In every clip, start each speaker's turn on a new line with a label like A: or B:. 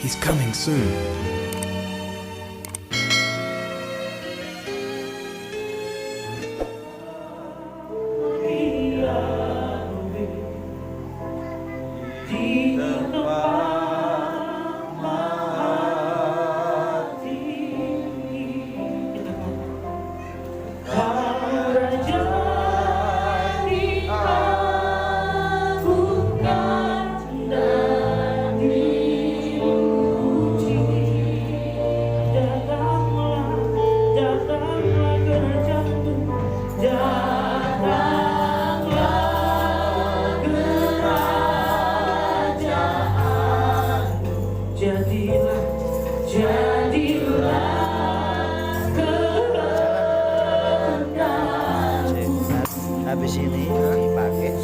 A: He's coming soon.
B: Habis ini dipakai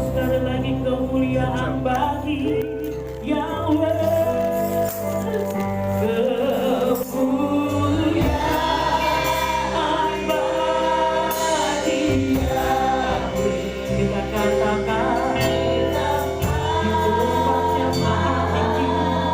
C: sekali lagi kemuliaan bagi Yahweh. Kemuliaan bagi Yahweh. Kita katakan di tempat yang maha tinggi.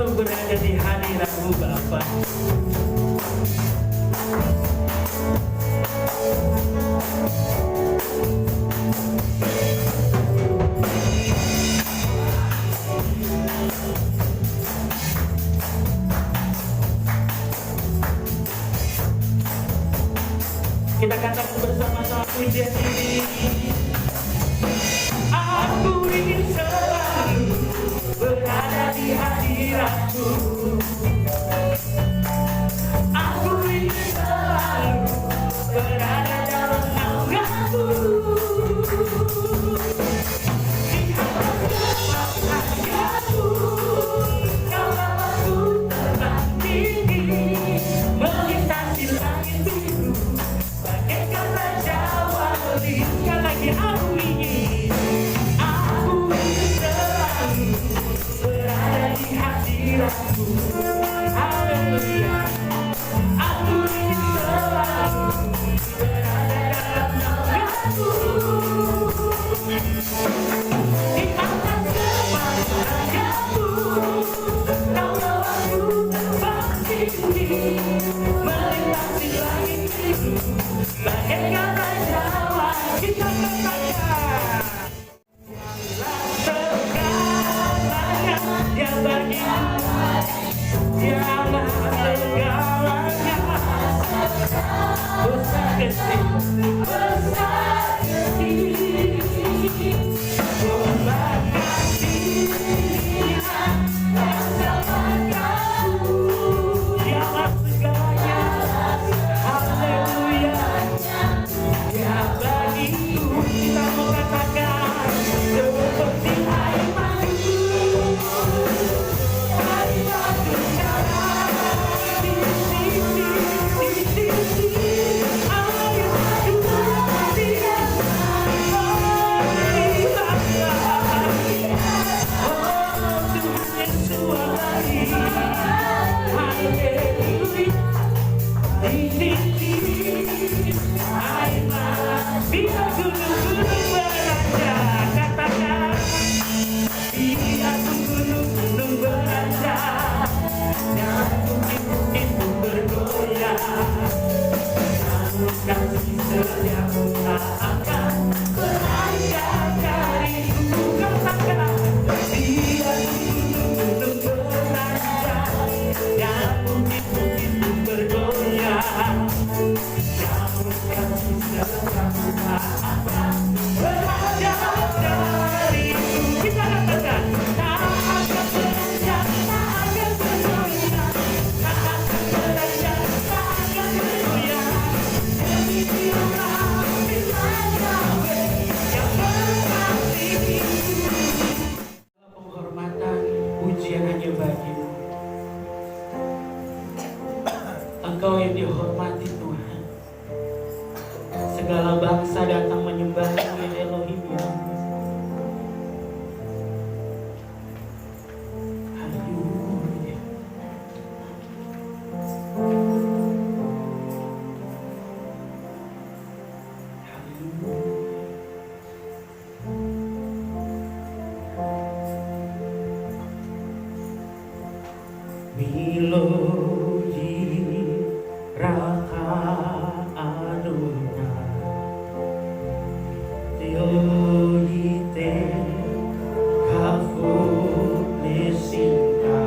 C: selalu berada di hadirat-Mu Bapa. Kita katakan bersama-sama pujian ini. Aku ingin selalu berada di hadirat-Mu. Aku ingin selalu berada dalam naungan-Mu. Di atas kepala-Mu, Kau bawaku terbang tinggi, melintasi langit biru, bagaikan raja wali. Sekali lagi, aku ingin selalu berada di hadirat-Mu. Haleluya. Aku ingin selalu berada dalam naungan-Mu. Di atas kepala-Mu, Kau bawaku terbang tinggi, melintasi langit biru, bagaikan raja wali. Kita katakan segalanya Dia bagiku, Dialah segalanya. Besar kecil, besar kecil, besar kecil, bersamaku. Dialah segalanya. Haleluya. Dia bagiku. Kita mau katakan seperti air madu, air madu merah di sisi air madu di oh Tuhan Yesus lagi. Haleluya. Di sisi air madu, biar gunung-gunung beranjak. Katakan, biar gunung-gunung beranjak, dan bukit-bukit pun bergoyang. Namun kasih setiamu tak akan beranjak dariku. Katakan, biar gunung-gunung beranjak, dan bukit-bukit pun bergoyang. Namun kasih setiamu tak akan beranjak dariku. Kita katakan, tak akan beranjak, tak akan bergoyang, tak akan beranjak, tak akan bergoyang. Demi Dialah firman Yahweh yang berarti penghormatan, pujian hanya bagi-Mu. Engkau yang dihormati Tuhan. Segala bangsa datang menyembah-Mu ya Elohim ya. Haleluya. Haleluya. Miloji Raka Adonai, Teoite Kafu Lesinta,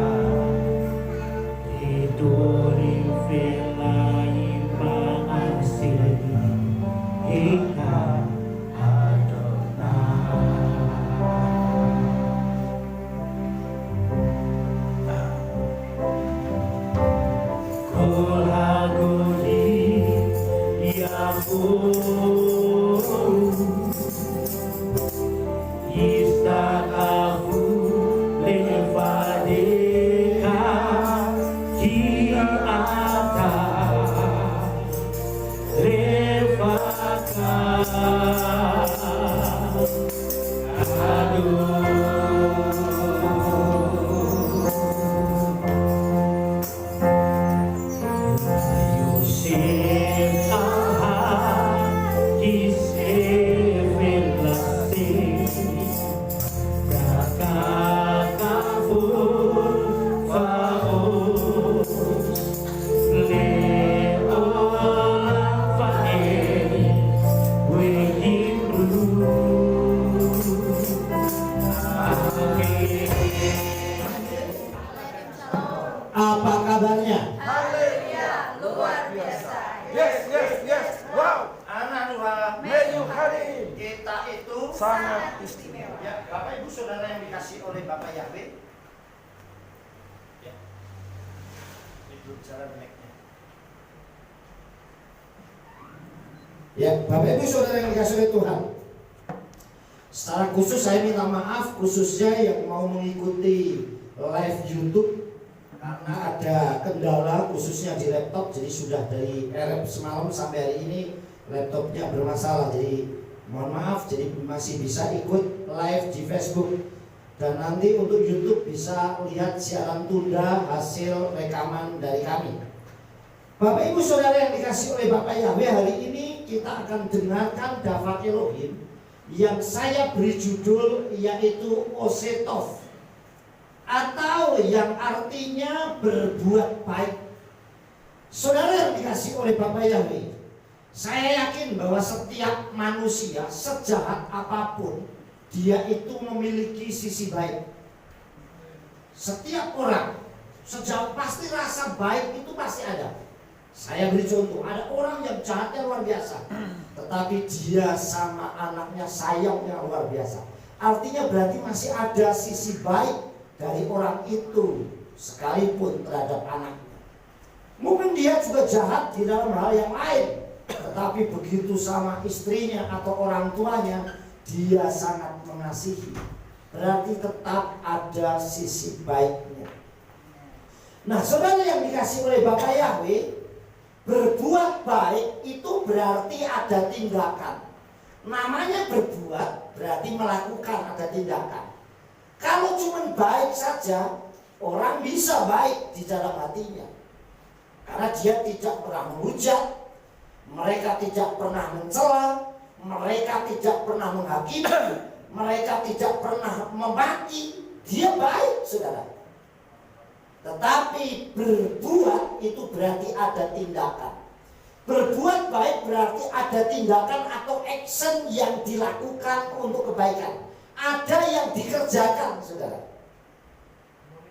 C: Tidori Velai Maasi Hika Adonai. Far
A: Apa kabarnya?
D: Haleluya, luar biasa.
E: Yes, yes, yes. Wow.
B: Anak Tuhan,
E: Menu hari
B: kita itu
E: sangat istimewa.
B: ya, Bapak Ibu Saudara yang dikasih oleh Bapak Yahweh. Ya. Itu cara naiknya.
A: Ya, Bapak Ibu Saudara yang dikasih oleh Tuhan. Secara khusus saya minta maaf khususnya yang mau mengikuti live YouTube karena ada kendala khususnya di laptop, jadi sudah dari semalam sampai hari ini laptopnya bermasalah, jadi mohon maaf, jadi masih bisa ikut live di Facebook dan nanti untuk YouTube bisa lihat siaran tunda hasil rekaman dari kami. Bapak Ibu Saudara yang dikasih oleh Bapak Yahweh, hari ini kita akan dengarkan Davat Elohim yang saya beri judul yaitu Osetov, atau yang artinya berbuat baik. Saudara yang dikasih oleh Bapak Yahweh, saya yakin bahwa setiap manusia sejahat apapun dia itu memiliki sisi baik. Setiap orang sejauh pasti rasa baik itu pasti ada. Saya beri contoh, ada orang yang jahatnya luar biasa, tetapi dia sama anaknya sayangnya luar biasa. Artinya berarti masih ada sisi baik dari orang itu sekalipun terhadap anaknya. Mungkin dia juga jahat di dalam hal yang lain, tetapi begitu sama istrinya atau orang tuanya dia sangat mengasihi. Berarti tetap ada sisi baiknya. Nah, saudara yang dikasih oleh Bapak Yahweh, berbuat baik itu berarti ada tindakan. Namanya berbuat berarti melakukan, ada tindakan. Kalau cuma baik saja, orang bisa baik di dalam hatinya, karena dia tidak pernah menghujat, mereka tidak pernah mencela, mereka tidak pernah menghakimi, mereka tidak pernah memaki. Dia baik, saudara. Tetapi berbuat itu berarti ada tindakan. Berbuat baik berarti ada tindakan atau action yang dilakukan untuk kebaikan. Ada yang dikerjakan, saudara.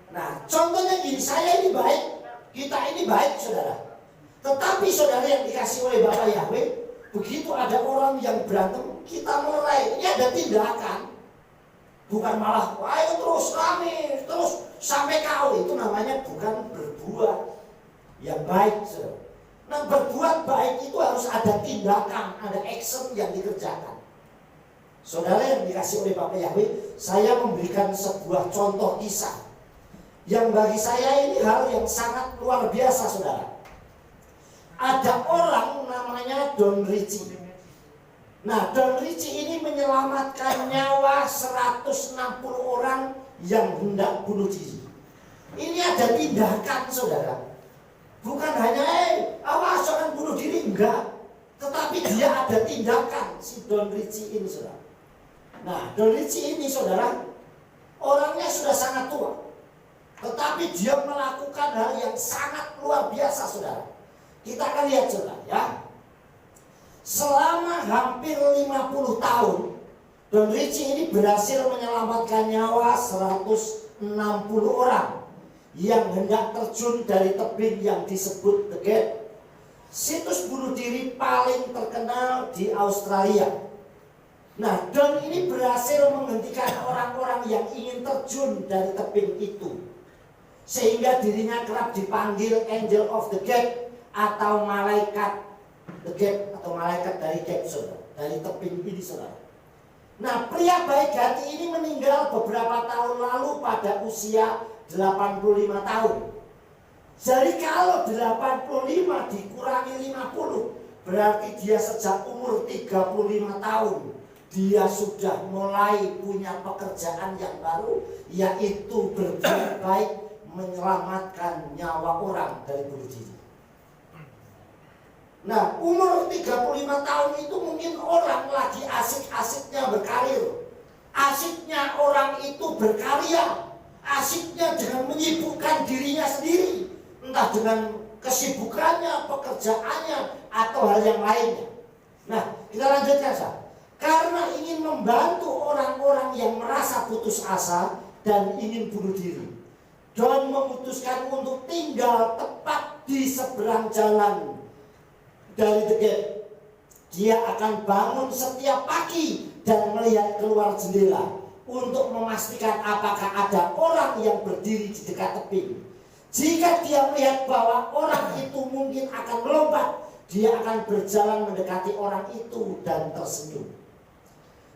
A: Nah, contohnya gini, saya ini baik, kita ini baik, saudara. Tetapi saudara yang dikasih oleh Bapak Yahweh, begitu ada orang yang berantem, kita melerai. Ini ada tindakan. Bukan malah, ayo terus rame, terus sampai kau. Itu namanya bukan berbuat yang baik, saudara. Nah, berbuat baik itu harus ada tindakan, ada action yang dikerjakan. Saudara yang dikasih oleh Bapak Yahweh, saya memberikan sebuah contoh kisah yang bagi saya ini hal yang sangat luar biasa, saudara. Ada orang namanya Don Richie. Nah, Don Richie ini menyelamatkan nyawa 160 orang yang hendak bunuh diri. Ini ada tindakan, saudara. Bukan hanya awas jangan bunuh diri, enggak. Tetapi dia ada tindakan, si Don Richie ini, saudara. Nah, Don Richie ini, saudara, orangnya sudah sangat tua, tetapi dia melakukan hal yang sangat luar biasa, saudara. Kita akan lihat, saudara, ya. Selama hampir 50 tahun, Don Richie ini berhasil menyelamatkan nyawa 160 orang yang hendak terjun dari tebing yang disebut The Gate, situs bunuh diri paling terkenal di Australia. Nah, Don ini berhasil menghentikan orang-orang yang ingin terjun dari tebing itu, sehingga dirinya kerap dipanggil Angel of the Gate atau malaikat The Gate atau malaikat dari gate, saudara, dari tebing ini, saudara. Nah, pria baik hati ini meninggal beberapa tahun lalu pada usia 85 tahun. Jadi kalau 85 dikurangi 50, berarti dia sejak umur 35 tahun dia sudah mulai punya pekerjaan yang baru, yaitu berbuat baik, menyelamatkan nyawa orang dari bunuh diri. Nah, umur 35 tahun itu mungkin orang lagi asik-asiknya berkarir, asiknya orang itu berkarya, asiknya dengan menyibukkan dirinya sendiri, entah dengan kesibukannya, pekerjaannya, atau hal yang lainnya. Nah, kita lanjutkan, saudara. karena ingin membantu orang-orang yang merasa putus asa dan ingin bunuh diri. Don memutuskan untuk tinggal tepat di seberang jalan dari The Gap. Dia akan bangun setiap pagi dan melihat keluar jendela untuk memastikan apakah ada orang yang berdiri di dekat tebing. Jika dia melihat bahwa orang itu mungkin akan melompat, dia akan berjalan mendekati orang itu dan tersenyum.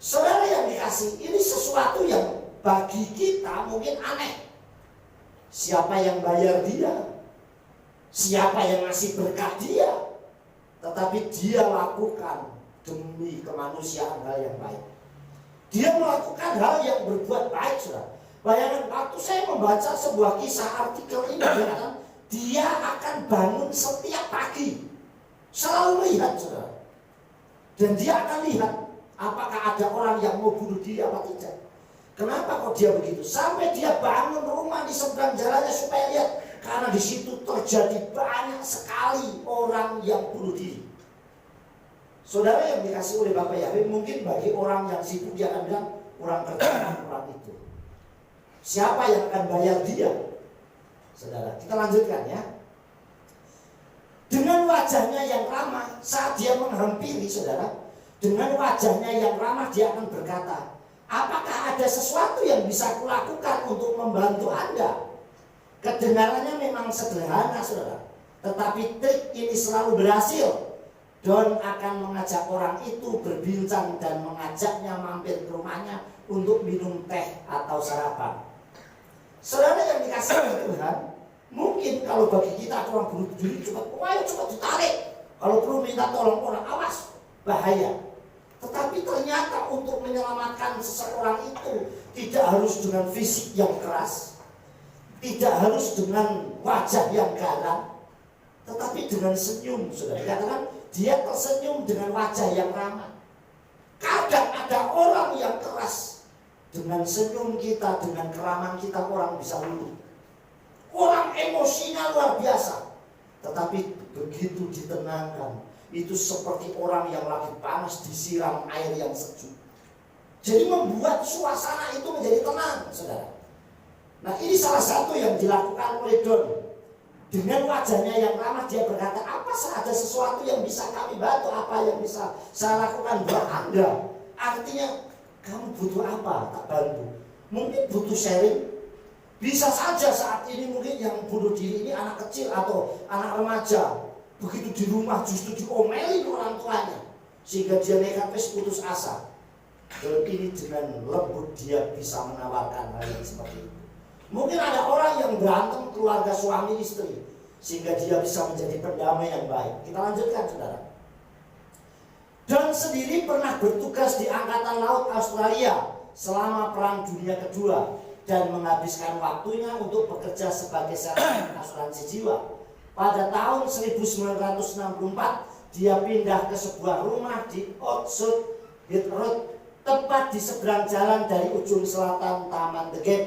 A: Saudara yang dikasih, ini sesuatu yang bagi kita mungkin aneh. Siapa yang bayar dia? Siapa yang ngasih berkat dia? Tetapi dia lakukan demi kemanusiaan hal yang baik. Dia melakukan hal yang berbuat baik, saudara. Bayangkan waktu saya membaca sebuah kisah artikel ini, dia akan bangun setiap pagi, selalu lihat, saudara. Dan dia akan lihat apakah ada orang yang mau bunuh dia apa tidak. Kenapa kok dia begitu? Sampai dia bangun rumah di seberang jalannya supaya lihat, karena di situ terjadi banyak sekali orang yang bunuh diri. Saudara yang dikasih oleh Bapak Yahweh, mungkin bagi orang yang sibuk dia akan bilang kurang kerjaan orang itu. Siapa yang akan bayar dia? Saudara, kita lanjutkan ya. Dengan wajahnya yang ramah saat dia menghampiri, saudara, dengan wajahnya yang ramah dia akan berkata, apakah ada sesuatu yang bisa kulakukan untuk membantu Anda? Kedengarannya memang sederhana, saudara, tetapi trik ini selalu berhasil. Don akan mengajak orang itu berbincang dan mengajaknya mampir ke rumahnya untuk minum teh atau sarapan. Saudara yang dikasih oleh Tuhan, mungkin kalau bagi kita orang bunuh diri cepat ditarik. Kalau perlu minta tolong orang, awas, bahaya. Tetapi ternyata untuk menyelamatkan seseorang itu tidak harus dengan fisik yang keras, tidak harus dengan wajah yang garang, tetapi dengan senyum. Sudah dikatakan dia tersenyum dengan wajah yang ramah. Kadang ada orang yang keras, dengan senyum kita, dengan keramahan kita orang bisa luluh. Orang emosinya luar biasa, tetapi begitu ditenangkan, itu seperti orang yang lagi panas disiram air yang sejuk. Jadi membuat suasana itu menjadi tenang, saudara. Nah, ini salah satu yang dilakukan oleh Don. Dengan wajahnya yang ramah dia berkata, apa ada sesuatu yang bisa kami bantu, apa yang bisa saya lakukan buat Anda? Artinya, kamu butuh apa tak bantu? Mungkin butuh sharing. Bisa saja saat ini mungkin yang bunuh diri ini anak kecil atau anak remaja. Begitu di rumah justru diomelin orang tuanya, sehingga dia nekat putus asa. Dan ini dengan lembut dia bisa menawarkan hal yang seperti itu. Mungkin ada orang yang berantem keluarga suami istri, sehingga dia bisa menjadi pendamai yang baik. Kita lanjutkan, saudara. Don sendiri pernah bertugas di Angkatan Laut Australia selama Perang Dunia Kedua dan menghabiskan waktunya untuk bekerja sebagai sersan asuransi jiwa. Pada tahun 1964, dia pindah ke sebuah rumah di Oxford Heath Road, tepat di seberang jalan dari ujung selatan Taman The Gap.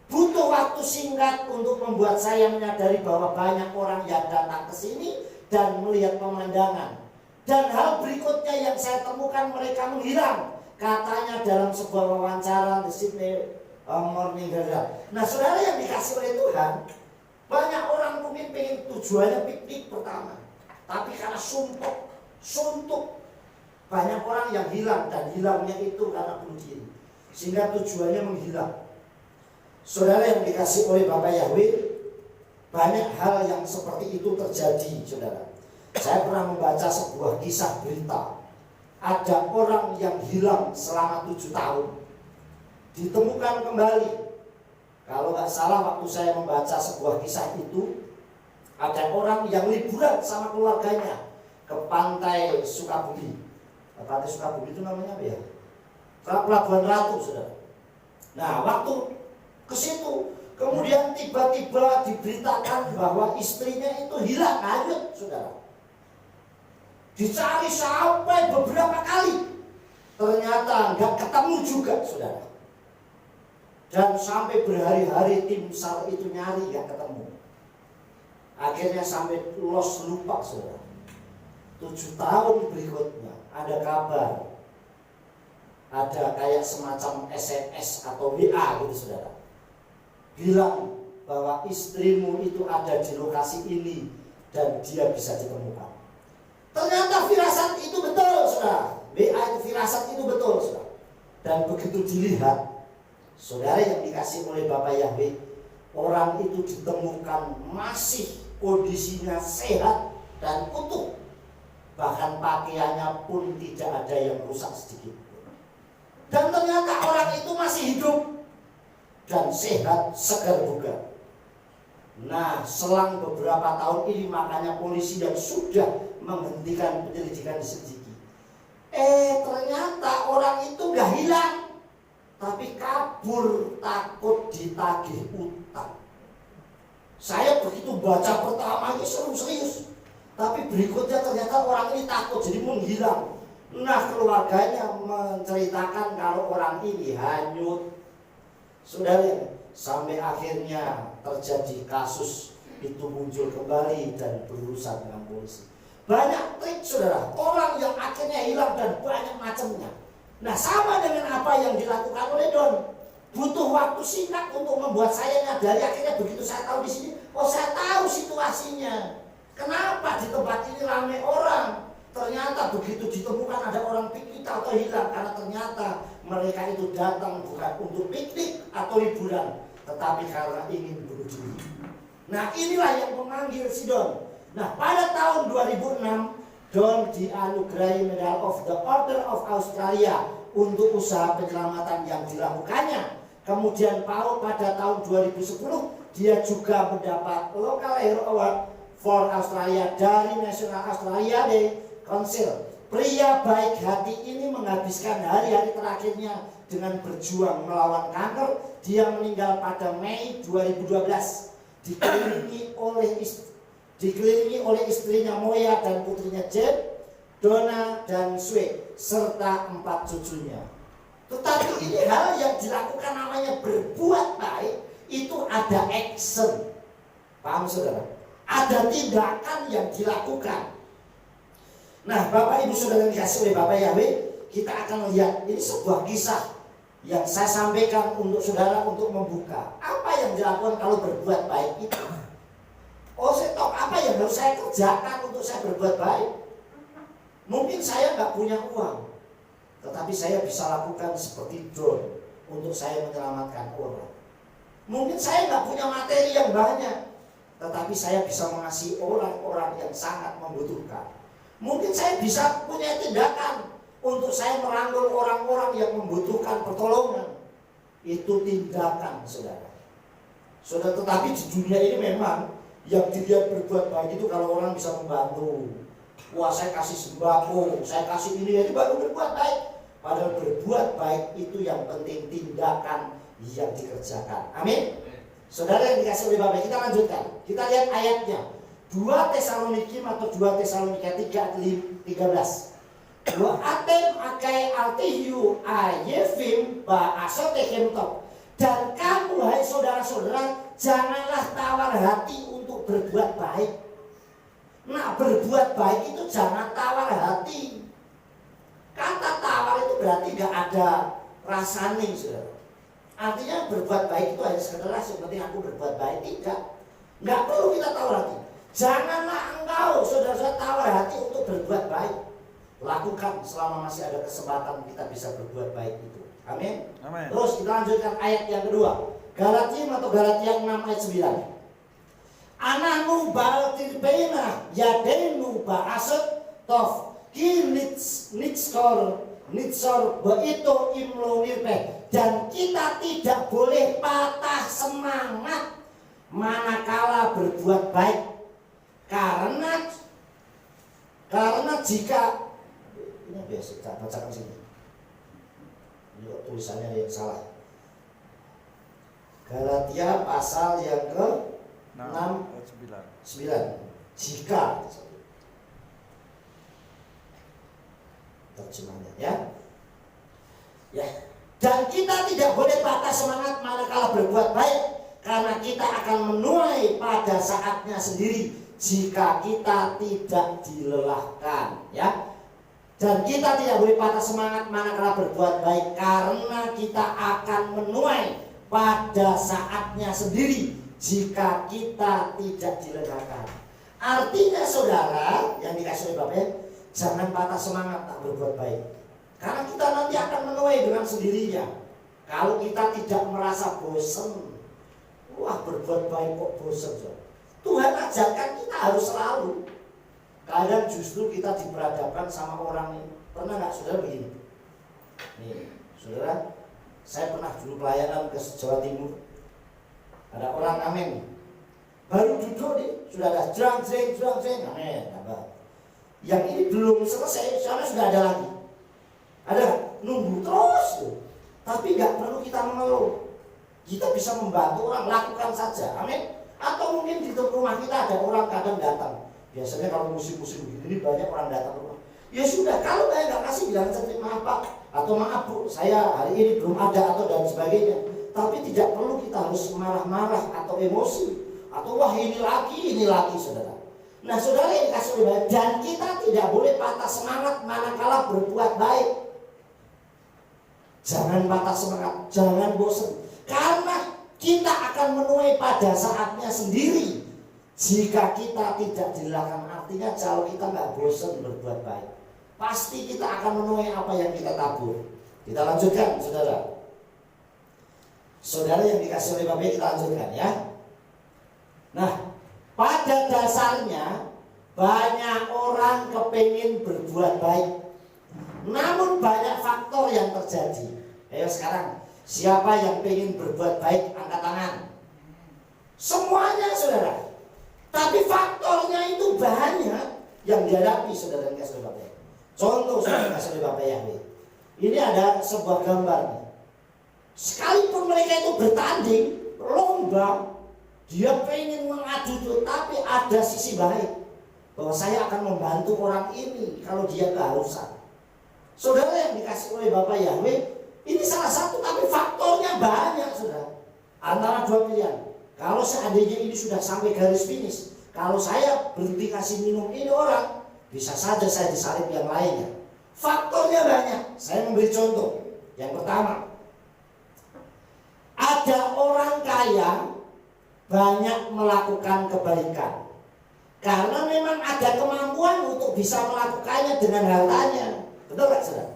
A: Butuh waktu singkat untuk membuat saya menyadari bahwa banyak orang yang datang ke sini dan melihat pemandangan. Dan hal berikutnya yang saya temukan, mereka menghilang, katanya dalam sebuah wawancara di Sydney Morning Herald. Nah, saudara yang dikasih oleh Tuhan, banyak orang mungkin pengen tujuannya piknik pertama, tapi karena suntuk, banyak orang yang hilang, dan hilangnya itu karena bunuh diri, sehingga tujuannya menghilang. Saudara yang dikasih oleh Bapak Yahweh, banyak hal yang seperti itu terjadi, saudara. Saya pernah membaca sebuah kisah berita, ada orang yang hilang selama 7 tahun, ditemukan kembali. Kalau nggak salah waktu saya membaca sebuah kisah itu, ada orang yang liburan sama keluarganya ke pantai Sukabumi. Pantai Sukabumi itu namanya apa ya? Pelabuhan Ratu, saudara. Nah, waktu ke situ, kemudian tiba-tiba diberitakan bahwa istrinya itu hilang, hanyut, saudara. Dicari sampai beberapa kali, ternyata nggak ketemu juga, saudara. Dan sampai berhari-hari tim SAR itu nyari nggak ketemu. Akhirnya sampai lupa, saudara. 7 tahun berikutnya ada kabar ada kayak semacam SMS atau WA gitu saudara, bilang bahwa istrimu itu ada di lokasi ini dan dia bisa ditemukan. Ternyata firasat itu betul saudara, WA itu firasat itu betul saudara. Dan begitu dilihat, saudara yang dikasih oleh Bapak Yahweh, orang itu ditemukan masih kondisinya sehat dan utuh. Bahkan pakaiannya pun tidak ada yang rusak sedikit. Dan ternyata orang itu masih hidup dan sehat, segar bugar. Nah, selang beberapa tahun ini makanya polisi yang sudah menghentikan penyelidikan diselidiki. Ternyata orang itu nggak hilang, tapi kabur takut ditagih utang. Saya begitu baca pertama ini serius, tapi berikutnya ternyata orang ini takut jadi menghilang. Nah, keluarganya menceritakan kalau orang ini hanyut. Saudara, sampai akhirnya terjadi kasus itu muncul kembali dan berurusan dengan polisi. Banyak trik saudara, orang yang akhirnya hilang dan banyak macamnya. Nah, sama dengan apa yang dilakukan oleh Don. Butuh waktu singkat untuk membuat saya nyadari. Akhirnya begitu saya tahu di sini, oh saya tahu situasinya. Kenapa di tempat ini ramai orang? Ternyata begitu ditemukan ada orang piknik atau hilang, karena ternyata mereka itu datang bukan untuk piknik atau liburan, tetapi karena ingin bunuh diri. Nah, inilah yang memanggil si Don. Nah, pada tahun 2006 Don dianugerahi Medal of the Order of Australia untuk usaha penyelamatan yang dilakukannya. Kemudian pada tahun 2010 dia juga mendapat Local Hero Award for Australia dari National Australia Day Council. Pria baik hati ini menghabiskan hari-hari terakhirnya dengan berjuang melawan kanker. Dia meninggal pada Mei 2012 dikelilingi oleh istrinya Moya dan putrinya Jeb, Donna dan Sue serta 4 cucunya. Tetapi ini hal yang dilakukan namanya berbuat baik, itu ada action. Paham saudara? Ada tindakan yang dilakukan. Nah, Bapak Ibu Saudara yang dikasih oleh Bapak Yahweh, kita akan lihat ini sebuah kisah yang saya sampaikan untuk saudara untuk membuka apa yang dilakukan kalau berbuat baik itu. Oh, saya tahu apa yang harus saya kerjakan untuk saya berbuat baik. Mungkin saya nggak punya uang, tetapi saya bisa lakukan seperti Don untuk saya menyelamatkan orang. Mungkin saya nggak punya materi yang banyak, tetapi saya bisa mengasihi orang-orang yang sangat membutuhkan. Mungkin saya bisa punya tindakan untuk saya merangkul orang-orang yang membutuhkan pertolongan. Itu tindakan saudara. Saudara, tetapi di dunia ini memang yang dilihat berbuat baik itu kalau orang bisa membantu. Wah, saya kasih sembako, saya kasih ini baru berbuat baik. Padahal berbuat baik itu yang penting tindakan yang dikerjakan. Amin. Saudara yang dikasih oleh Bapak, kita lanjutkan. Kita lihat ayatnya. 2 Tesalonika atau 2 Tesalonika 3:13. Wa atem akai altihiu ayefim ba asotehem top. Dan kamu hai saudara-saudara, janganlah tawar hati untuk berbuat baik. Nah, berbuat baik itu jangan tawar hati. Kata tawar itu berarti gak ada rasanya, saudara. Artinya berbuat baik itu hanya sekedar seperti aku berbuat baik, tidak. Nggak perlu kita tawar hati. Janganlah engkau saudara-saudara tawar hati untuk berbuat baik. Lakukan selama masih ada kesempatan kita bisa berbuat baik itu. Amin.
E: Amin.
A: Terus kita lanjutkan ayat yang kedua. Galatia 6 ayat 9. Ananu baltirbeina yadenu ba'asat tof ki nitskor beito imlonirpe. Dan kita tidak boleh patah semangat manakala berbuat baik. Karena jika ini biasa kita bacakan sini. Ini tulisannya yang salah. Galatia pasal yang ke 6 ayat 9. Jika terjemahnya ya. Dan kita tidak boleh patah semangat manakala berbuat baik, karena kita akan menuai pada saatnya sendiri jika kita tidak dilelahkan ya. Dan kita tidak boleh patah semangat manakala berbuat baik, karena kita akan menuai pada saatnya sendiri jika kita tidak diledakan. Artinya saudara yang dikasih oleh Bapak, jangan patah semangat tak berbuat baik, karena kita nanti akan menuai dengan sendirinya. Kalau kita tidak merasa bosan, wah berbuat baik kok bosan. Tuhan ajarkan kita harus selalu. Kadang justru kita diperhadapkan sama orang ini. Pernah nggak saudara begini? Nih, saudara, saya pernah dulu pelayanan ke Jawa Timur. Ada orang amin, baru duduk nih, sudah ada jrang-jreng, amin, yang ini belum selesai, soalnya sudah ada lagi. Ada nunggu terus tuh. Tapi nggak perlu kita mengeluh. Kita bisa membantu orang, lakukan saja, amin. Atau mungkin di rumah kita ada orang kadang datang. Biasanya kalau musim-musim begini banyak orang datang ke rumah. Ya sudah, kalau saya nggak kasih bilang cantik maaf Pak, atau maaf Bu, saya hari ini belum ada, atau dan sebagainya. Tapi tidak perlu kita harus marah-marah atau emosi, atau wah ini lagi saudara. Nah saudara yang dikasih oleh baik, dan kita tidak boleh patah semangat manakala berbuat baik. Jangan patah semangat, jangan bosan, karena kita akan menuai pada saatnya sendiri jika kita tidak dilakukan. Artinya kalau kita nggak bosan berbuat baik, pasti kita akan menuai apa yang kita tabur. Kita lanjutkan saudara. Saudara yang dikasih oleh Bapak, kita lanjutkan ya. Nah, pada dasarnya banyak orang kepingin berbuat baik, namun banyak faktor yang terjadi. Ayo sekarang, siapa yang pengen berbuat baik angkat tangan? Semuanya saudara. Tapi faktornya itu banyak yang dihadapi saudara yang kasih oleh Bapak. Contoh saudara kasih oleh Bapak Yahweh. Ini ada sebuah gambar nih. Sekalipun mereka itu bertanding, lomba, dia pengen mengadu, tapi ada sisi baik, bahwa saya akan membantu orang ini kalau dia kehausan. Saudara yang dikasih oleh Bapak Yahweh, ini salah satu, tapi faktornya banyak saudara. Antara dua pilihan. Kalau seandainya ini sudah sampai garis finish, kalau saya berhenti kasih minum ini orang, bisa saja saya disalib yang lainnya. Faktornya banyak. Saya memberi contoh. Yang pertama, ada orang kaya banyak melakukan kebaikan karena memang ada kemampuan untuk bisa melakukannya dengan hartanya. Betul gak saudara?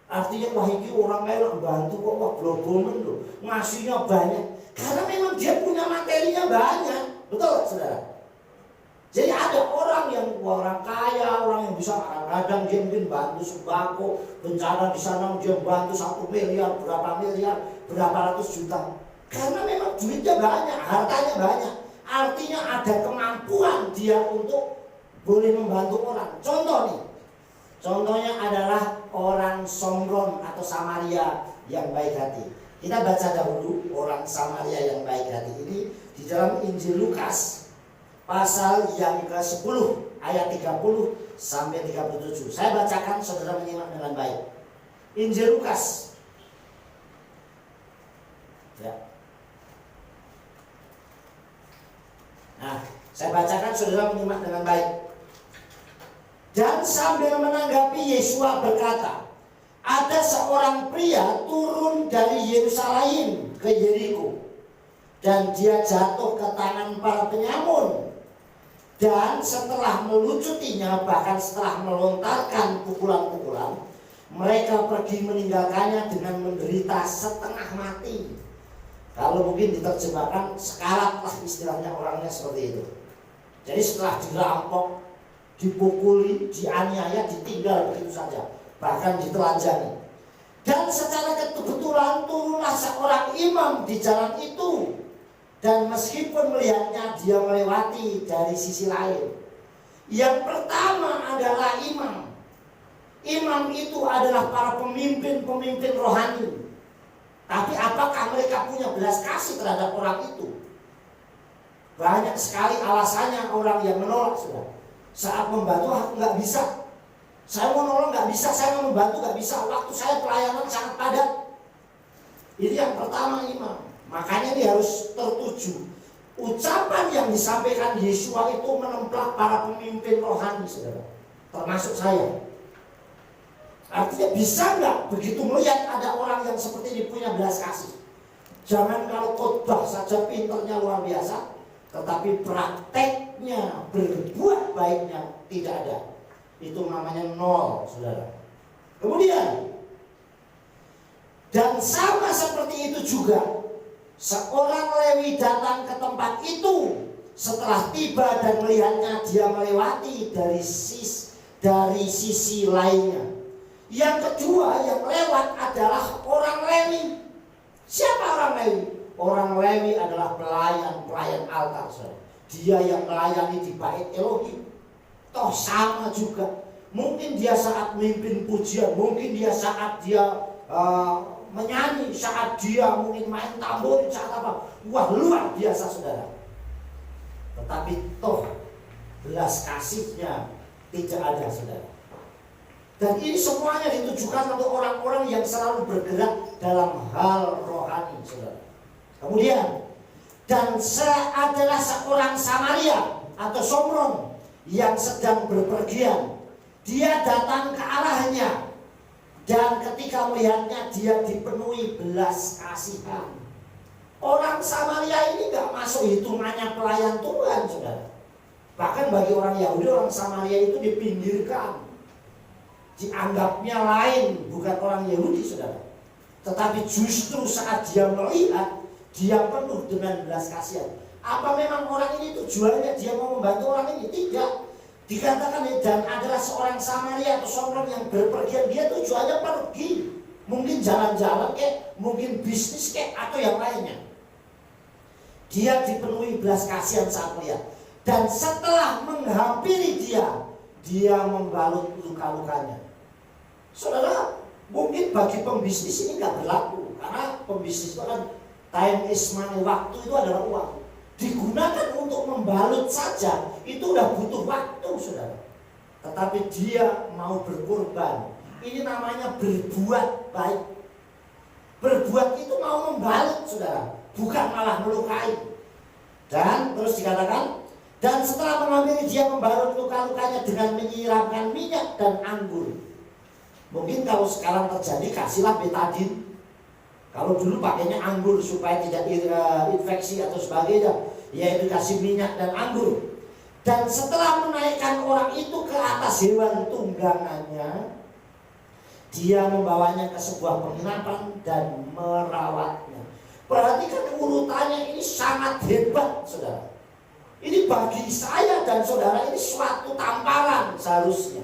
A: Artinya wah ini orang kaya bantu kok, wah blobomen loh, ngasihnya banyak, karena memang dia punya materinya banyak. Betul gak saudara? Jadi ada orang yang orang kaya, orang yang bisa kadang dia mungkin bantu sembako, bencana di sana dia bantu 1 miliar, berapa ratus juta. Karena memang duitnya banyak, hartanya banyak. Artinya ada kemampuan dia untuk boleh membantu orang. Contoh nih, contohnya adalah orang Somron atau Samaria yang baik hati. Kita baca dahulu orang Samaria yang baik hati ini di dalam Injil Lukas pasal yang ke-10 ayat 30 sampai 37. Saya bacakan, saudara menyimak dengan baik. Injil Lukas. Ya. Nah, saya bacakan, saudara menyimak dengan baik. Dan sambil menanggapi Yesua berkata, ada seorang pria turun dari Yerusalem ke Yeriko, dan dia jatuh ke tangan para penyamun. Dan setelah melucutinya, bahkan setelah melontarkan pukulan-pukulan, mereka pergi meninggalkannya dengan menderita setengah mati. Kalau mungkin diterjemahkan, sekarat lah istilahnya, orangnya seperti itu. Jadi setelah dirampok, dipukuli, dianiaya, ditinggal begitu saja, bahkan ditelanjangi. Dan secara kebetulan turunlah seorang imam di jalan itu, dan meskipun melihatnya, dia melewati dari sisi lain. Yang pertama adalah imam. Imam itu adalah para pemimpin-pemimpin rohani. Tapi apakah mereka punya belas kasih terhadap orang itu? Banyak sekali alasannya orang yang menolak sudah. Saat membantu aku nggak bisa. Saya mau nolong nggak bisa, saya mau membantu nggak bisa. Waktu saya pelayanan sangat padat. Ini yang pertama imam. Makanya dia harus tertuju. Ucapan yang disampaikan Yesua itu menemplak para pemimpin rohani saudara, termasuk saya. Artinya bisa nggak begitu melihat ada orang yang seperti ini punya belas kasih? Jangan kalau khotbah saja pinternya luar biasa, tetapi prakteknya berbuat baiknya tidak ada. Itu namanya nol, saudara. Kemudian, dan sama seperti itu juga, seorang Lewi datang ke tempat itu setelah tiba dan melihatnya, dia melewati dari sisi lainnya. Yang kedua yang lewat adalah orang Lewi. Siapa orang Lewi? Orang Lewi adalah pelayan altar. Dia yang melayani di bait Elohim. Toh sama juga. Mungkin dia saat memimpin pujian, mungkin dia saat dia menyanyi, saat dia mungkin main tamborin, saat apa. Wah, luar biasa, saudara. Tetapi toh belas kasihnya tidak ada, saudara. Dan ini semuanya ditujukan untuk orang-orang yang selalu bergerak dalam hal rohani, saudara. Kemudian, dan adalah seorang Samaria atau Somron yang sedang berpergian. Dia datang ke arahnya, dan ketika melihatnya dia dipenuhi belas kasihan. Orang Samaria ini gak masuk hitungannya pelayan Tuhan, saudara. Bahkan bagi orang Yahudi, orang Samaria itu dipinggirkan, dianggapnya lain, bukan orang Yahudi, saudara. Tetapi justru saat dia melihat, dia penuh dengan belas kasihan. Apa memang orang ini tujuannya dia mau membantu orang ini? Tidak. Dikatakan dan adalah seorang Samaria atau Somron yang berpergian. Dia tujuannya pergi, mungkin jalan-jalan kek, mungkin bisnis kek, atau yang lainnya. Dia dipenuhi belas kasihan saat melihat. Dan setelah menghampiri dia membalut luka-lukanya. Saudara, mungkin bagi pembisnis ini nggak berlaku, karena pembisnis itu kan time is money, waktu itu adalah uang. Digunakan untuk membalut saja, itu udah butuh waktu, saudara. Tetapi dia mau berkorban. Ini namanya berbuat baik. Berbuat itu mau membalut, saudara, bukan malah melukai. Dan terus dikatakan, dan setelah mengambil dia membalut luka-lukanya dengan menyiramkan minyak dan anggur. Mungkin kalau sekarang terjadi, kasihlah betadin. Kalau dulu pakainya anggur supaya tidak infeksi atau sebagainya, yaitu kasih minyak dan anggur. Dan setelah menaikkan orang itu ke atas hewan tunggangannya, dia membawanya ke sebuah penginapan dan merawatnya. Perhatikan urutannya, ini sangat hebat, saudara. Ini bagi saya dan saudara ini suatu tamparan seharusnya.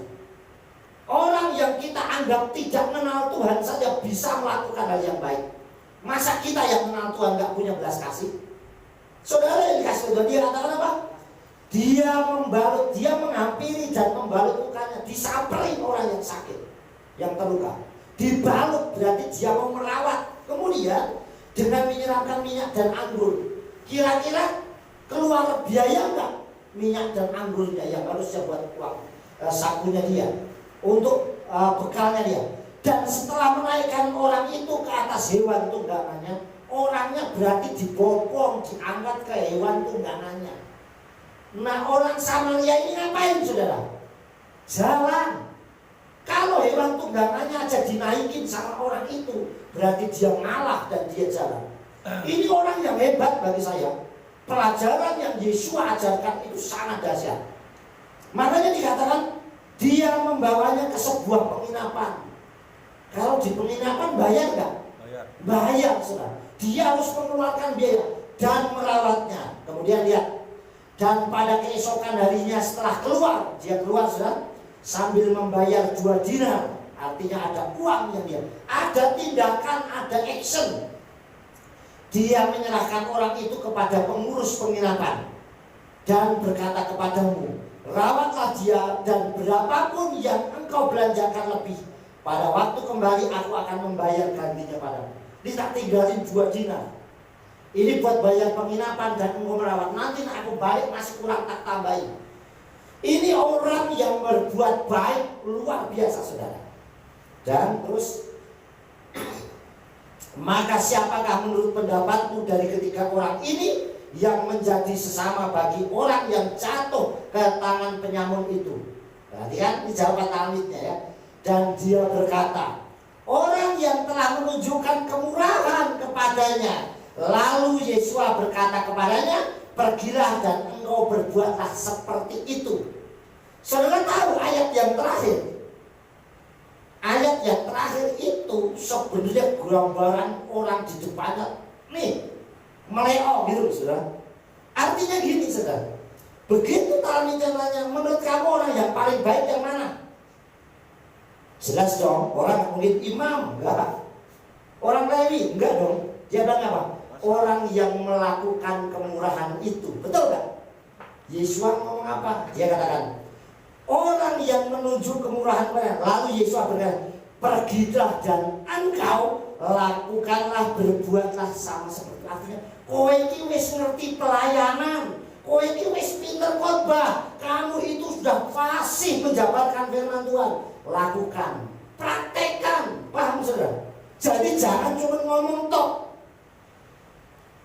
A: Orang yang kita anggap tidak mengenal Tuhan saja bisa melakukan hal yang baik. Masa kita yang mengenal Tuhan gak punya belas kasih? Saudara yang dikasih Tuhan, dia katakan apa? Dia membalut, dia menghampiri dan membalut lukanya. Disamperin orang yang sakit, yang terluka. Dibalut berarti dia mau merawat. Kemudian dengan menyiramkan minyak dan anggur. Kira-kira keluar biaya enggak minyak dan anggurnya yang harusnya buat uang sakunya dia, untuk bekalnya dia. Dan setelah menaikkan orang itu ke atas hewan tunggangannya, orangnya berarti dibopong, diangkat ke hewan tunggangannya. Nah, orang Samaria ini ngapain, saudara? Jalan. Kalau hewan tunggangannya aja dinaikin sama orang itu, berarti dia ngalah dan dia jalan. Ini orang yang hebat bagi saya. Pelajaran yang Yesus ajarkan itu sangat dahsyat. Makanya dikatakan dia membawanya ke sebuah penginapan. Kalau di penginapan bayar nggak? Bayar, saudara. Dia harus mengeluarkan biaya dan merawatnya. Kemudian lihat, dan pada keesokan harinya setelah keluar, dia keluar, saudara, sambil membayar 2 dinar. Artinya ada uang yang dia, ada tindakan, ada action. Dia menyerahkan orang itu kepada pengurus penginapan dan berkata kepadamu, rawatlah dia, dan berapapun yang engkau belanjakan lebih, pada waktu kembali aku akan membayar gantinya padamu. Ini tak tinggalin 2 dinar. Ini buat bayar penginapan dan engkau merawat. Nanti aku balik masih kurang, tak tambahin. Ini orang yang berbuat baik luar biasa, saudara. Dan terus, maka siapakah menurut pendapatmu dari ketiga orang ini yang menjadi sesama bagi orang yang jatuh ke tangan penyamun itu? Perhatikan, ini jawaban talmitnya ya. Dan dia berkata, orang yang telah menunjukkan kemurahan kepadanya. Lalu Yesua berkata kepadanya, pergilah dan engkau berbuatlah seperti itu. Saudara tahu ayat yang terakhir? Ayat yang terakhir itu sebenarnya gambaran orang di depannya. Nih, meleo gitu saudara. Artinya gini saudara. Begitu Talmidnya nanya, menurut kamu orang yang paling baik yang mana? Jelas dong, orang mungkin imam, enggak. Orang Lewi, enggak dong. Dia bilang apa? Orang yang melakukan kemurahan itu. Betul enggak? Yesus ngomong apa? Dia katakan, orang yang menunjuk kemurahan kepada. Lalu Yesus berkata, pergilah dan engkau lakukanlah, berbuatlah sama seperti. Artinya, kowe iki wis ngerti pelayanan, kowe iki wis pinter khotbah, kamu itu sudah fasih menjabarkan firman Tuhan. Lakukan, praktekkan, paham saudara? Jadi jangan cuma ngomong tok,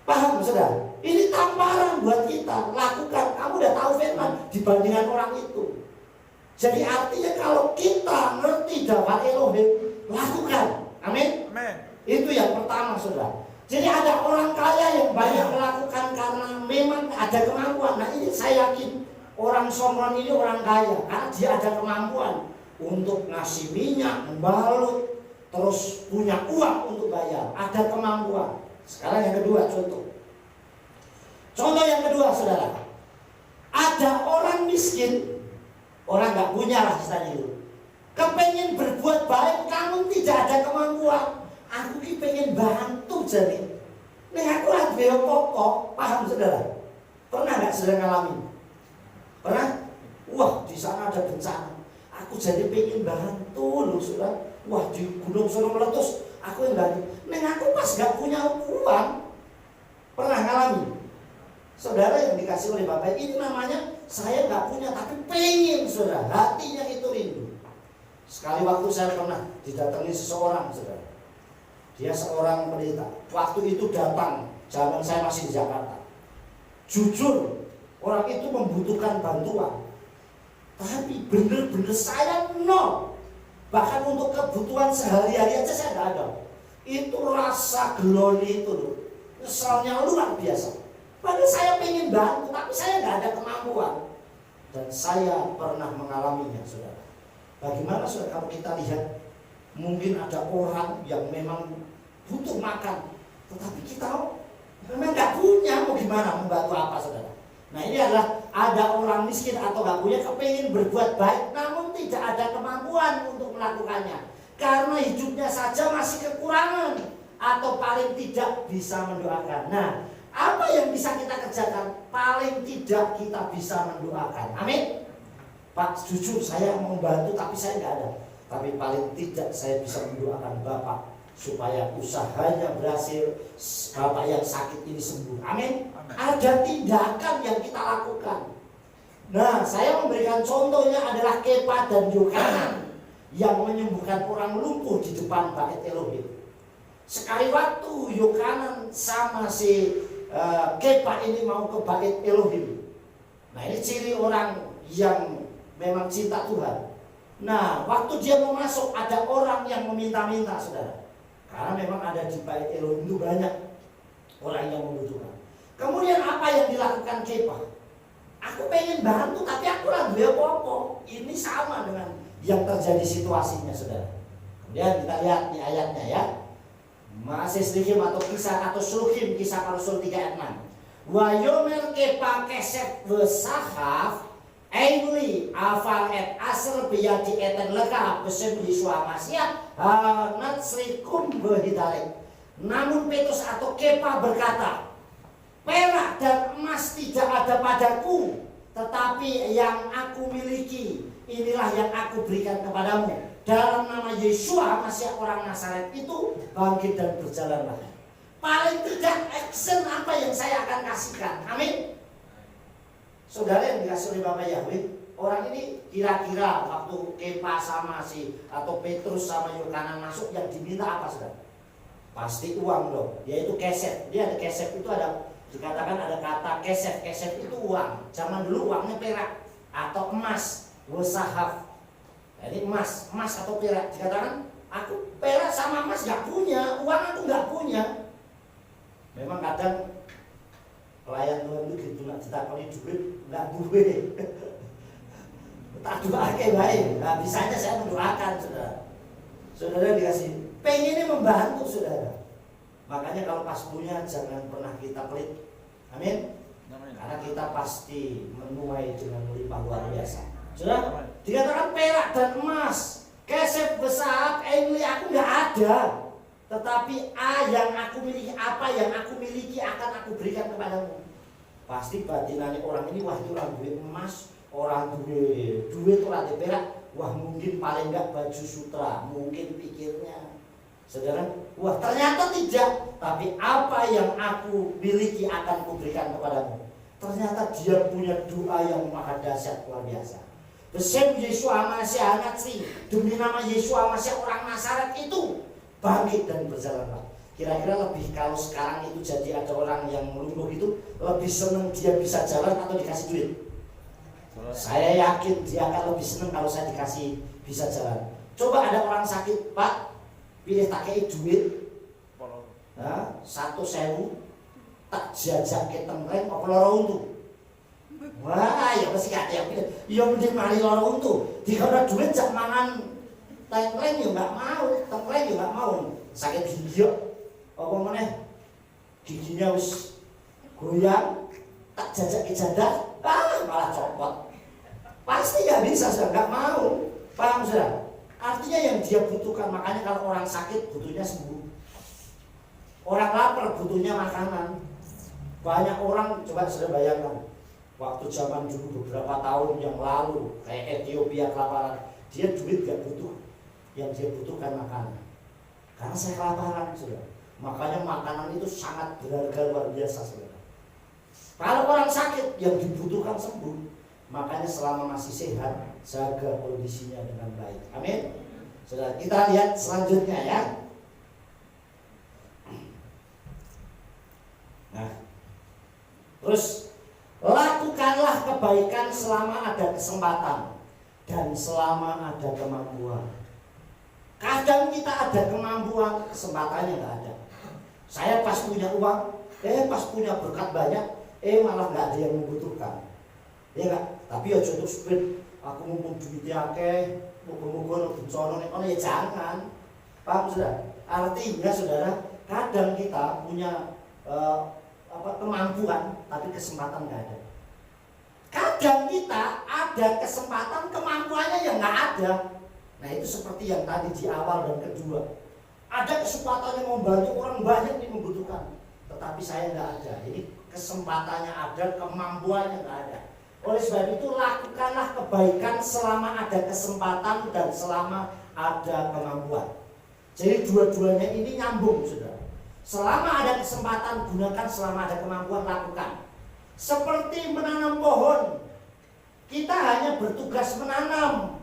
A: paham saudara? Ini tamparan buat kita, lakukan. Kamu udah tahu firman dibandingkan orang itu. Jadi artinya kalau kita ngerti dapat Elohim, lakukan, amin.
E: Amin.
A: Itu yang pertama saudara. Jadi ada orang kaya yang banyak melakukan karena memang ada kemampuan. Nah ini saya yakin orang Somron ini orang kaya karena dia ada kemampuan untuk ngasih minyak, membalut, terus punya uang untuk bayar, ada kemampuan. Sekarang yang kedua contoh. Contoh yang kedua saudara, ada orang miskin, orang nggak punya lah istilahnya itu, kepengen berbuat baik, namun tidak ada kemampuan. Aku ki pengen bantu jadi, nih aku lagi pokok, paham saudara? Pernah nggak saudara ngalamin? Pernah? Wah di sana ada bencana. Aku jadi pengen bantu loh saudara. Wah di gunung suruh meletus, aku yang bantu. Neng aku pas gak punya uang. Pernah ngalamin? Saudara yang dikasih oleh Bapak ini namanya saya gak punya tapi pengen saudara. Hatinya itu rindu. Sekali waktu saya pernah didatangi seseorang saudara. Dia seorang pendeta. Waktu itu datang, zaman saya masih di Jakarta. Jujur, orang itu membutuhkan bantuan. Tapi bener-bener saya nol. Bahkan untuk kebutuhan sehari-hari aja saya nggak ada. Itu rasa geloni itu loh, kesalnya luar biasa. Padahal saya pengen bantu, tapi saya nggak ada kemampuan. Dan saya pernah mengalaminya, saudara. Bagaimana saudara kalau kita lihat, mungkin ada orang yang memang butuh makan, tetapi kita memang nggak punya, mau gimana, membantu apa saudara? Nah ini adalah ada orang miskin atau nggak punya kepingin berbuat baik namun tidak ada kemampuan untuk melakukannya karena hidupnya saja masih kekurangan atau paling tidak bisa mendoakan. Nah apa yang bisa kita kerjakan? Paling tidak kita bisa mendoakan. Amin. Pak jujur saya mau bantu tapi saya nggak ada. Tapi paling tidak saya bisa mendoakan Bapak supaya usahanya berhasil, Bapak yang sakit ini sembuh. Amin. Ada tindakan yang kita lakukan. Nah, saya memberikan contohnya adalah Kepa dan Yohanan yang menyembuhkan orang lumpuh di depan bait Elohim. Sekali waktu Yohanan sama si Kepa ini mau ke bait Elohim. Nah, ini ciri orang yang memang cinta Tuhan. Nah, waktu dia mau masuk ada orang yang meminta-minta, saudara. Karena memang ada di bait Elohim itu banyak orang yang membutuhkan. Kemudian apa yang dilakukan Kepa? Aku pengen bantu tapi aku lagi apa-apa. Ini sama dengan yang terjadi situasinya saudara. Kemudian kita lihat di ayatnya ya. Masih Slikim atau kisah atau Sulhim kisah para Rasul 3 ayat 6. Wa yomer Kepa kesep vesahaf Aimli afal et asr biyadi eten leka besem Yesua Masya hanat srikum behidalik. Namun Petrus atau Kepa berkata, perak dan emas tidak ada padaku, tetapi yang aku miliki inilah yang aku berikan kepadamu. Dalam nama Yesua Masya orang Nazaret itu bangkit dan berjalanlah. Paling tidak action apa yang saya akan kasihkan. Amin. Saudara yang dikasih oleh Bapak Yahweh, orang ini kira-kira waktu Kepa sama si atau Petrus sama Yohanan masuk yang diminta apa saudara? Pasti uang dong. Yaitu kesef. Dia ada kesef itu ada, dikatakan ada kata kesef. Kesef itu uang. Zaman dulu uangnya perak atau emas, wasahaf. Nah, ini emas atau perak. Dikatakan aku perak sama emas nggak punya, uang aku nggak punya. Memang kadang pelayan Tuhan itu gitu, nak ditakoni duit nggak duit. Tak doake baik. Nah, bisanya saya mendoakan saudara. Saudara dikasih, pengennya membantu saudara. Makanya kalau pas punya jangan pernah kita pelit. Amin. Karena kita pasti menuai dengan melimpah luar biasa. Saudara, dikatakan perak dan emas, kesep besar, ini aku nggak ada. Tetapi yang aku miliki, apa yang aku miliki akan aku berikan kepadamu. Pasti batinannya orang ini, wah itu orang duit emas, orang duit orang perak, wah mungkin paling nggak baju sutra, mungkin pikirnya. Saudara, wah ternyata tidak. Tapi apa yang aku miliki akan kuberikan kepadamu. Ternyata dia punya doa yang maha dahsyat luar biasa. Besem Yesus Masih Anatri, demi nama Yesus Masih orang Nazaret itu bangkit dan berjalanlah. Kira-kira lebih kalau sekarang itu jadi ada orang yang meluluh itu lebih senang dia bisa jalan atau dikasih duit? Saya yakin dia akan lebih senang kalau saya dikasih bisa jalan. Coba ada orang sakit, Pak, pilih pakai duit, 1.000 tak jajak ke temreng apa loro untu. Wah, ya pasti gak ada yang pilih. Ya mending mari loro untu. Dikira duit jak mangan temreng ya enggak mau, temreng ya enggak mau. Sakit gigi apa meneh? Giginya wis goyang, tak jajak ke jadah, malah copot. Pasti gak bisa, sudah nggak mau. Paham sudah? Artinya yang dia butuhkan. Makanya kalau orang sakit butuhnya sembuh. Orang lapar butuhnya makanan. Banyak orang, coba sudah bayangkan, waktu zaman dulu beberapa tahun yang lalu kayak Ethiopia kelaparan, dia duit gak butuh. Yang dia butuhkan makanan. Karena saya kelaparan sudah. Makanya makanan itu sangat berharga luar biasa sudah. Kalau orang sakit yang dibutuhkan sembuh. Makanya selama masih sehat, jaga kondisinya dengan baik. Amin. Sudah, kita lihat selanjutnya ya. Nah, terus lakukanlah kebaikan selama ada kesempatan dan selama ada kemampuan. Kadang kita ada kemampuan, kesempatannya nggak ada. Saya pas punya uang, pas punya berkat banyak, malah nggak ada yang membutuhkan. Ya enggak? Tapi ya contoh speed, aku mumpung duitnya akeh, mumpung-mumpung bencana nek ya jangan. Paham sudah? Artinya saudara, kadang kita punya kemampuan tapi kesempatan enggak ada. Kadang kita ada kesempatan, kemampuannya yang enggak ada. Nah, itu seperti yang tadi di awal dan kedua. Ada kesempatan yang membantu orang banyak yang membutuhkan, tetapi saya enggak ada. Jadi kesempatannya ada, kemampuannya enggak ada. Oleh sebab itu lakukanlah kebaikan selama ada kesempatan dan selama ada kemampuan. Jadi dua-duanya ini nyambung saudara. Selama ada kesempatan gunakan, selama ada kemampuan lakukan. Seperti menanam pohon, kita hanya bertugas menanam.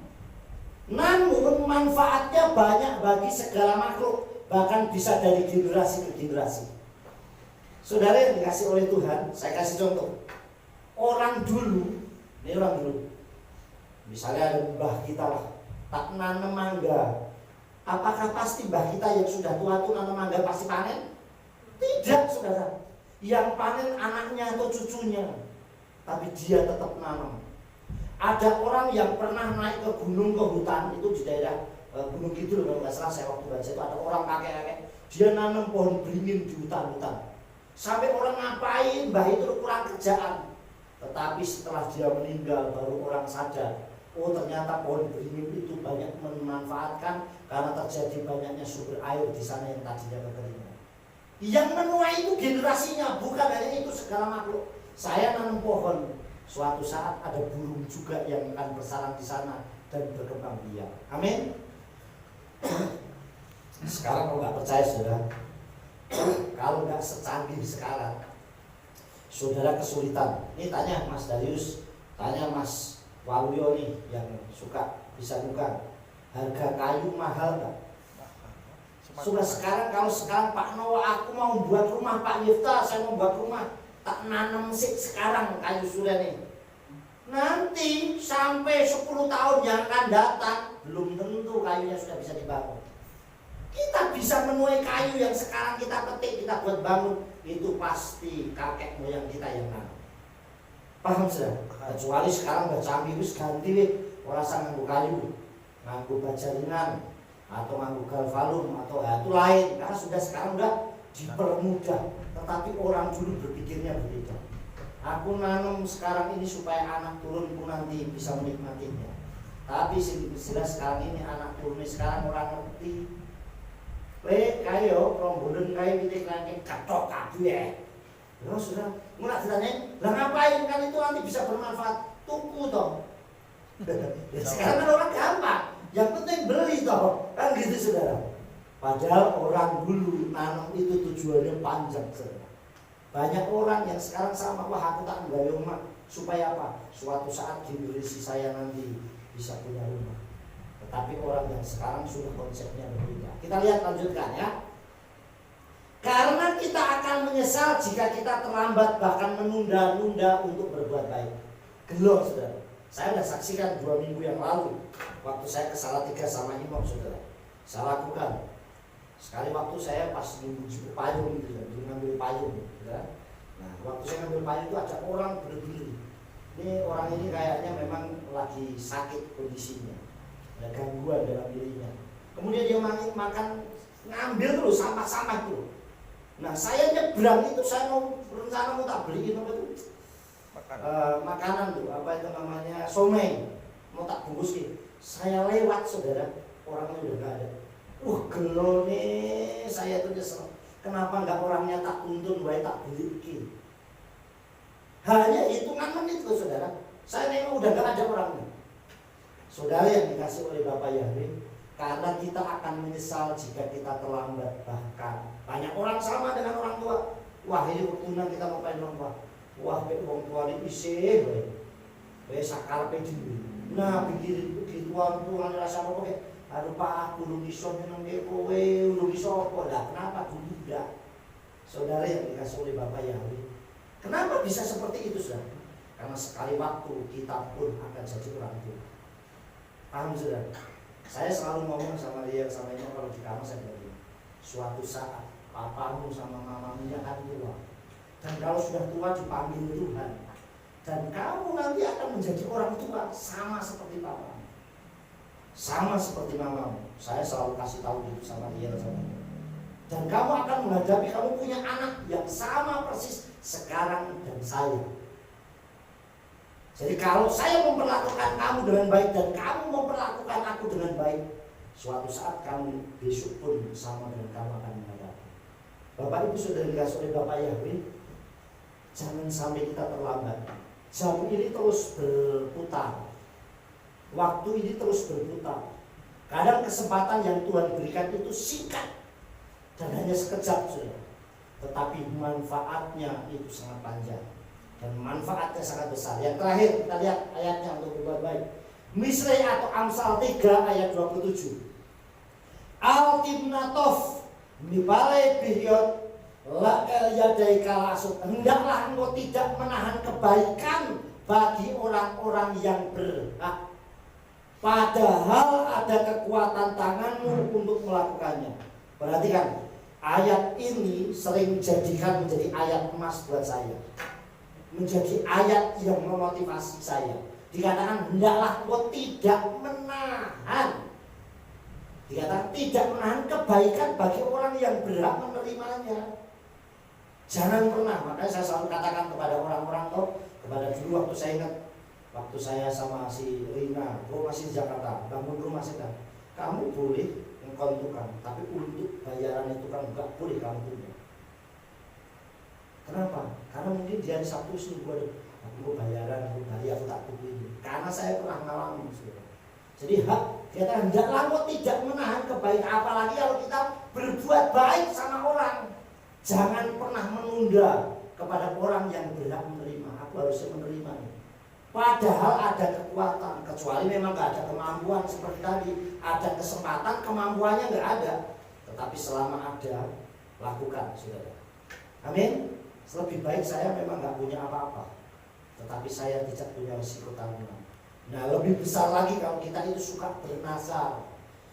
A: Namun manfaatnya banyak bagi segala makhluk, bahkan bisa dari generasi ke generasi. Saudara yang dikasih oleh Tuhan, saya kasih contoh. Orang dulu, ini orang dulu, misalnya ada mbah kita lah, tak nanam mangga. Apakah pasti mbah kita yang sudah tua itu nanam mangga pasti panen? Tidak, saudara. Yang panen anaknya atau cucunya, tapi dia tetap nanam. Ada orang yang pernah naik ke gunung, ke hutan, itu di daerah Gunung Kidul kalau nggak salah, saya waktu baca itu ada orang kakek-kakek, dia nanam pohon beringin di hutan-hutan. Sampai orang ngapain, mbah itu kurang kerjaan. Tetapi setelah dia meninggal baru orang sadar, oh ternyata pohon beringin itu banyak memanfaatkan karena terjadi banyaknya sumber air di sana yang tadinya kekeringan. Yang menuai itu generasinya, bukan hanya itu segala makhluk. Saya nanam pohon, suatu saat ada burung juga yang akan bersarang di sana dan berkembang biak. Amin. Sekarang kalau nggak percaya saudara, kalau nggak secanggih sekarang, saudara kesulitan. Ini tanya Mas Darius, tanya Mas Waluyo nih yang suka bisa bukan. Harga kayu mahal nggak? Sudah sekarang, kalau sekarang Pak Noah, aku mau buat rumah, Pak Yifta, saya mau buat rumah, tak nanam sih sekarang kayu sudah nih. Nanti sampai 10 tahun yang akan datang, belum tentu kayunya sudah bisa dibangun. Kita bisa menuai kayu yang sekarang kita petik, kita buat bangun, itu pasti kakek moyang kita yang nanam. Paham sudah? Kecuali sekarang udah canggih, wis ganti wih, orang nganggo kayu, nganggo baja ringan, atau nganggo galvalum, atau itu lain. Karena sudah sekarang udah dipermudah. Tetapi orang dulu berpikirnya berbeda. Aku nanam sekarang ini supaya anak turunku nanti bisa menikmatinya. Tapi jelas sekarang ini anak turunnya sekarang orang ngerti. Kayo rombolen kayu titik langit katok kabeh. Ya sudah, mulai ditanya, lah ngapain kan itu nanti bisa bermanfaat? Tuku toh. Sekarang kan orang gampang, yang penting beli toh, kan gitu saudara. Padahal orang dulu nanam itu tujuannya panjang saudara. Banyak orang yang sekarang sama, wah aku tak nggawe rumah supaya apa? Suatu saat generasi saya nanti bisa punya rumah. Tetapi orang yang sekarang sudah konsepnya berbeda. Kita lihat lanjutkan ya. Karena kita akan menyesal jika kita terlambat bahkan menunda-nunda untuk berbuat baik. Gelo saudara. Saya sudah saksikan 2 minggu yang lalu waktu saya ke Salatiga sama Imam saudara. Saya lakukan. Sekali waktu saya pas nunggu payung gitu, ngambil payung saudara. Nah waktu saya ngambil payung itu ada orang berdiri. Ini orang ini kayaknya memang lagi sakit kondisinya. Ada gangguan dalam dirinya. Kemudian dia makan ngambil terus sampah-sampah itu. Nah saya nyebrang itu, saya mau berencana mau tak beliin apa itu makanan tuh, apa itu namanya somai, mau tak bungkusin. Saya lewat saudara, orangnya udah gak ada. Gelo nih, saya tuh nyesel. Kenapa nggak orangnya tak tuntun, baik tak beliin. Hanya hitungan menit tuh saudara. Saya nengok udah gak ada orangnya. Saudara yang dikasih oleh Bapak Yahweh, karena kita akan menyesal jika kita terlambat. Bahkan banyak orang sama dengan orang tua. Wah ini waktunya kita mau pengen orang tua. Wah orang tua ini isih sakarepe dhewe. Nah pikir begituan Tuhan rasa apa kek. Aduh Pak aku lu iso nyenengke kowe, lu iso apa lah. Kenapa dulu enggak? Saudara yang dikasih oleh Bapak Yahweh. Kenapa bisa seperti itu saudara? Karena sekali waktu kita pun akan jadi orang tua. Paham saudara? Saya selalu ngomong sama dia, sama ini kalau di kamar saya bilang, suatu saat papamu sama mamamu akan tua. Dan kalau sudah tua dipanggil Tuhan. Dan kamu nanti akan menjadi orang tua sama seperti papamu, sama seperti mamamu. Saya selalu kasih tahu gitu sama dia sama dia. Dan kamu akan menghadapi, kamu punya anak yang sama persis sekarang dan saya. Jadi kalau saya memperlakukan kamu dengan baik dan kamu memperlakukan aku dengan baik, suatu saat kamu besok pun sama dengan kamu akan menghadapi. Bapak Ibu sudah dikasih oleh Bapak Yahweh, jangan sampai kita terlambat. Jam ini terus berputar, waktu ini terus berputar. Kadang kesempatan yang Tuhan berikan itu singkat dan hanya sekejap saja, tetapi manfaatnya itu sangat panjang. Dan manfaatnya sangat besar. Yang terakhir kita lihat ayatnya untuk berbuat baik. Misri atau Amsal 3 ayat 27. Al-Timnatov Mibale Bihyot La'el Yadai Kalasut. Hendaklah engkau tidak menahan kebaikan bagi orang-orang yang berhak, padahal ada kekuatan tanganmu untuk melakukannya. Perhatikan, ayat ini sering dijadikan menjadi ayat emas buat saya, menjadi ayat yang memotivasi saya. Dikatakan hendaklah engkau tidak menahan, dikatakan tidak menahan kebaikan bagi orang yang berhak menerimanya. Jangan pernah. Makanya saya selalu katakan kepada orang-orang kepada dulu waktu saya ingat, waktu saya sama si Rina, bro masih di Jakarta, bangun rumah sedang, kamu boleh mengkontukan, tapi untuk bayaran itu kan enggak boleh kamu punya. Kenapa? Karena mungkin di hari Sabtu seminggu aku mau bayaran, aku bayar, aku tak ini. Karena saya pernah ngalamin. Jadi kita hendaklah engkau tidak menahan kebaikan, apalagi kalau kita berbuat baik sama orang. Jangan pernah menunda kepada orang yang berhak menerima. Aku harusnya menerimanya. Padahal ada kekuatan, kecuali memang nggak ada kemampuan seperti tadi. Ada kesempatan, kemampuannya nggak ada. Tetapi selama ada, lakukan, saudara. Amin. Lebih baik saya memang nggak punya apa-apa. tetapi saya tidak punya risiko tanggungan. Nah, lebih besar lagi kalau kita itu suka bernazar,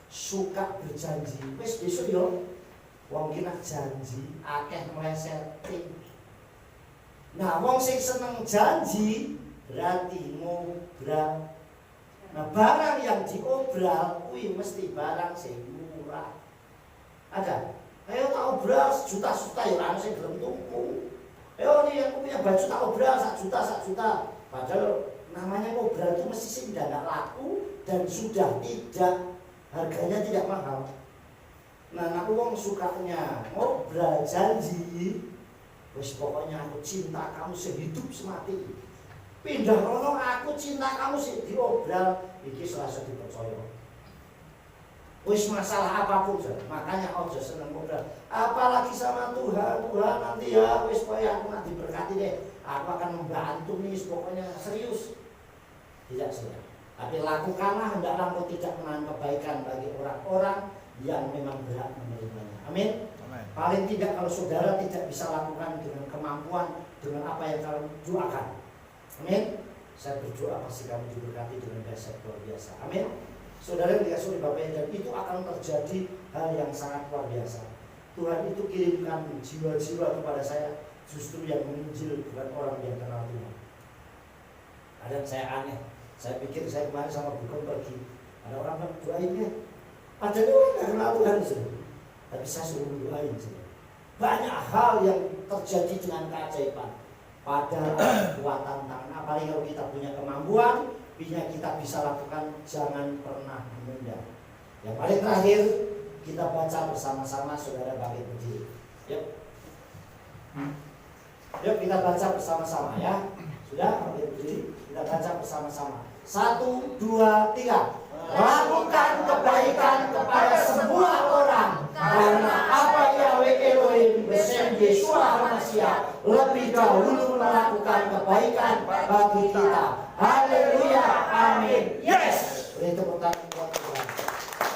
A: suka berjanji. Wis besok yo wong ki nak janji akeh meleseting. Nah, wong sing seneng janji berarti ngobral. Nah, barang yang diobral kuwi mesti barang sing murah. Ada? Ayo tak obral sejuta-juta ya ora sing gelem tuku. Ayo nih aku punya baju tak obral 1 juta. Padahal namanya obral itu mesti sing tidak laku dan sudah tidak harganya tidak mahal. Nah, aku wong sukanya ngobrol janji. Wis pokoknya aku cinta kamu sehidup semati. Pindah rono aku cinta kamu sing diobral iki selasa dipercaya. Wis masalah apapun saja. Makanya aja seneng ngobrol. Apalagi sama Tuhan, Tuhan nanti ya wis koyo aku nanti diberkati deh. Aku akan membantu nih pokoknya serius. Tidak saja. Tapi lakukanlah hendaklah engkau tidak menahan kebaikan bagi orang-orang yang memang berat menerimanya. Amin. Paling tidak kalau saudara tidak bisa lakukan dengan kemampuan, dengan apa yang kalian doakan. Amin. Saya berdoa pasti kamu diberkati dengan dahsyat luar biasa. Amin. Saudara yang dikasih oleh Bapak, dan itu akan terjadi hal yang sangat luar biasa. Tuhan itu kirimkan jiwa-jiwa kepada saya justru yang menginjil, bukan orang yang kenal Tuhan. Ada saya aneh. Saya pikir saya kemarin sama Bukom pergi. Ada orang yang doain ya. Padahal orang nggak kenal Tuhan sendiri. Tapi saya suruh mendoain saja. Banyak hal yang terjadi dengan keajaiban. Padahal kekuatan tangan. Apalagi kalau kita punya kemampuan, kita bisa lakukan, jangan pernah menunda. Yang paling terakhir, kita baca bersama-sama, saudara bangkit berdiri. Yuk. Yuk kita baca bersama-sama ya. Sudah bangkit berdiri, kita baca bersama-sama. 1, 2, 3. Lakukan kebaikan kepada semua orang, karena apa Yahweh Elohim bersama Yeshua HaMashiach lebih dahulu melakukan kebaikan bagi kita. Haleluya, amin. Yes. Beri tepuk tangan buat Tuhan.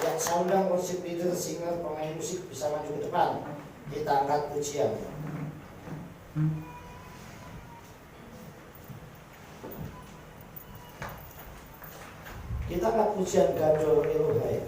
A: Ya, saya undang worship leader, singer, pemain musik bisa maju ke depan. Kita angkat pujian. Kita angkat pujian Gadol Elohai.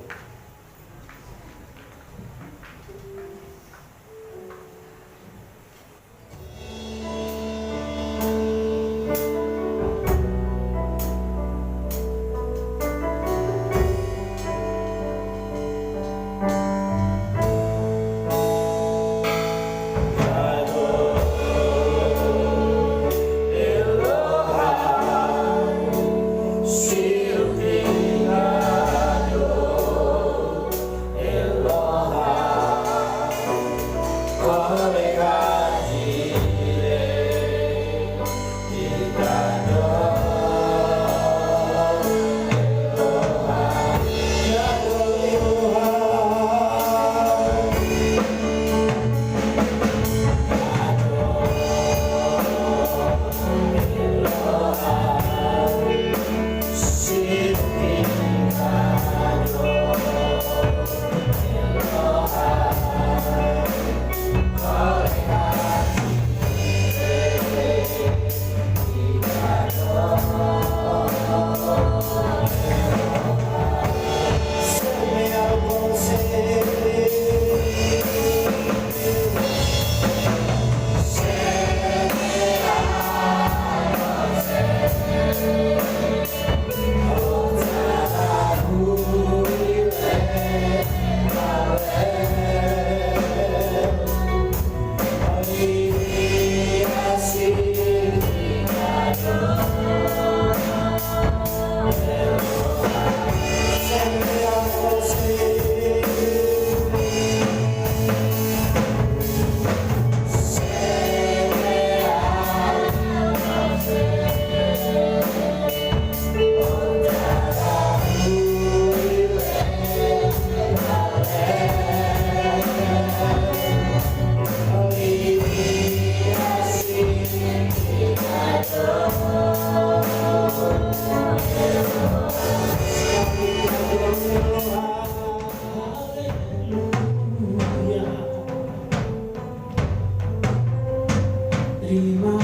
C: Terima